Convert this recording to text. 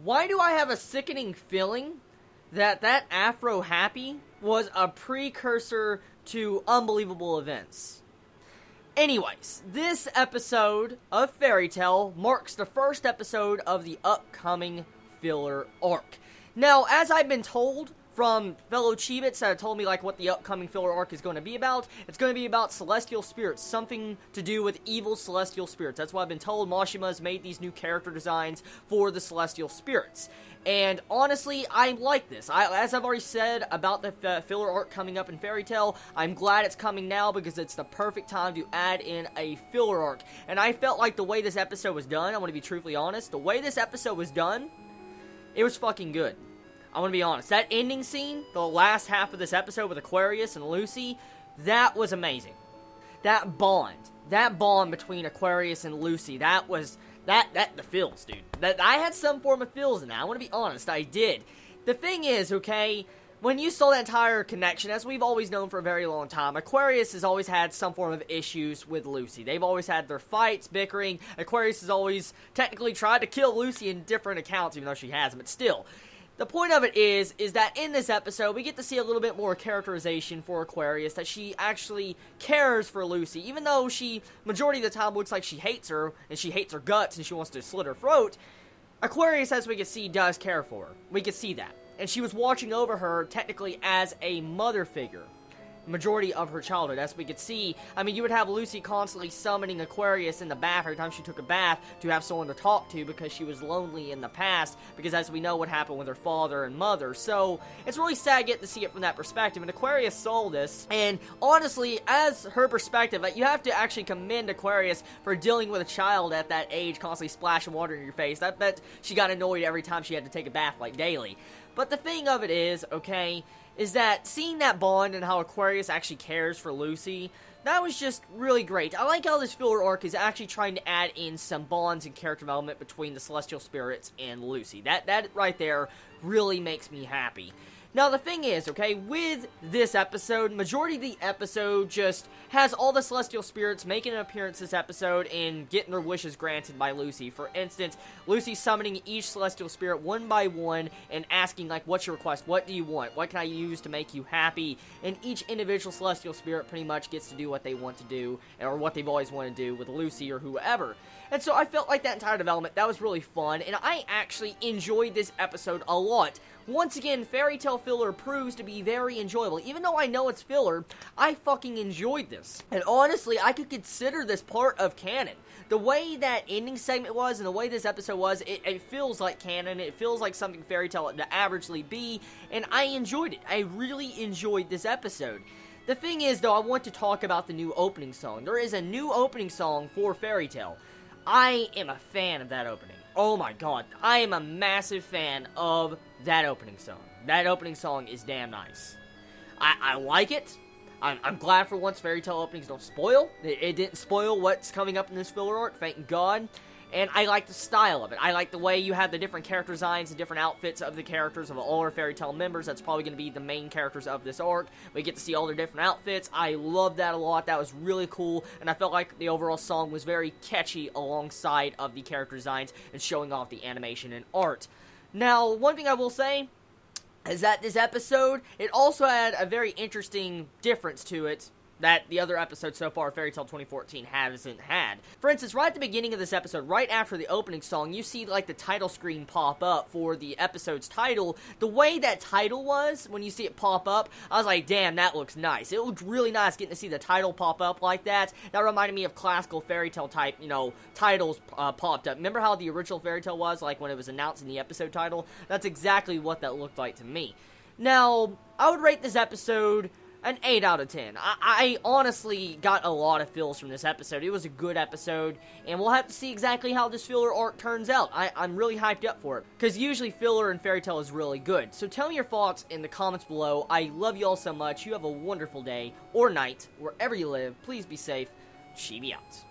why do I have a sickening feeling that that Afro Happy was a precursor to unbelievable events? Anyways, this episode of Fairy Tail marks the first episode of the upcoming filler arc. Now, as I've been told from fellow Chibits that have told me like what the upcoming filler arc is going to be about, it's going to be about celestial spirits, something to do with evil celestial spirits. That's what I've been told. Mashima's made these new character designs for the celestial spirits. And honestly, I like this. As I've already said about the filler arc coming up in Fairy Tail, I'm glad it's coming now because it's the perfect time to add in a filler arc. And I felt like the way this episode was done, I want to be truthfully honest, the way this episode was done, it was fucking good. I want to be honest. That ending scene, the last half of this episode with Aquarius and Lucy, that was amazing. That bond between Aquarius and Lucy, that was... the feels, dude. I had some form of feels in that. I want to be honest, I did. The thing is, okay, when you saw that entire connection, as we've always known for a very long time, Aquarius has always had some form of issues with Lucy. They've always had their fights, bickering. Aquarius has always technically tried to kill Lucy in different accounts, even though she hasn't, but still. The point of it is that in this episode, we get to see a little bit more characterization for Aquarius, that she actually cares for Lucy, even though she, majority of the time, looks like she hates her, and she hates her guts, and she wants to slit her throat. Aquarius, as we can see, does care for her. We can see that. And she was watching over her, technically, as a mother figure. Majority of her childhood, as we could see. I mean, you would have Lucy constantly summoning Aquarius in the bath every time she took a bath to have someone to talk to because she was lonely in the past, because as we know what happened with her father and mother. So it's really sad getting to see it from that perspective, and Aquarius saw this, and honestly, as her perspective, you have to actually commend Aquarius for dealing with a child at that age, constantly splashing water in your face. I bet she got annoyed every time she had to take a bath, like, daily. But the thing of it is, okay, is that seeing that bond and how Aquarius actually cares for Lucy, that was just really great. I like how this filler arc is actually trying to add in some bonds and character development between the celestial spirits and Lucy. That right there really makes me happy. Now, the thing is, okay, with this episode, majority of the episode just has all the celestial spirits making an appearance this episode and getting their wishes granted by Lucy. For instance, Lucy summoning each celestial spirit one by one and asking, like, what's your request? What do you want? What can I use to make you happy? And each individual celestial spirit pretty much gets to do what they want to do, or what they've always wanted to do with Lucy or whoever. And so I felt like that entire development, that was really fun, and I actually enjoyed this episode a lot. Once again, Fairy Tail filler proves to be very enjoyable. Even though I know it's filler, I fucking enjoyed this. And honestly, I could consider this part of canon. The way that ending segment was, and the way this episode was, it feels like canon. It feels like something Fairy Tail would averagely be, and I enjoyed it. I really enjoyed this episode. The thing is, though, I want to talk about the new opening song. There is a new opening song for Fairy Tail. I am a fan of that opening. Oh my god, I am a massive fan of that opening song. That opening song is damn nice. I like it. I'm glad for once Fairy Tail openings don't spoil. It didn't spoil what's coming up in this filler arc, thank God. And I like the style of it. I like the way you have the different character designs and different outfits of the characters of all our Fairy Tail members. That's probably going to be the main characters of this arc. We get to see all their different outfits. I love that a lot. That was really cool. And I felt like the overall song was very catchy alongside of the character designs and showing off the animation and art. Now, one thing I will say is that this episode, it also had a very interesting difference to it that the other episodes so far, Fairy Tail 2014, hasn't had. For instance, right at the beginning of this episode, right after the opening song, you see, like, the title screen pop up for the episode's title. The way that title was, when you see it pop up, I was like, damn, that looks nice. It looked really nice getting to see the title pop up like that. That reminded me of classical Fairy Tail type, you know, titles popped up. Remember how the original Fairy Tail was, like, when it was announced in the episode title? That's exactly what that looked like to me. Now, I would rate this episode an 8 out of 10. I honestly got a lot of feels from this episode. It was a good episode, and we'll have to see exactly how this filler arc turns out. I'm really hyped up for it, because usually filler in Fairy Tail is really good. So tell me your thoughts in the comments below. I love you all so much. You have a wonderful day, or night, wherever you live. Please be safe. Chibi out.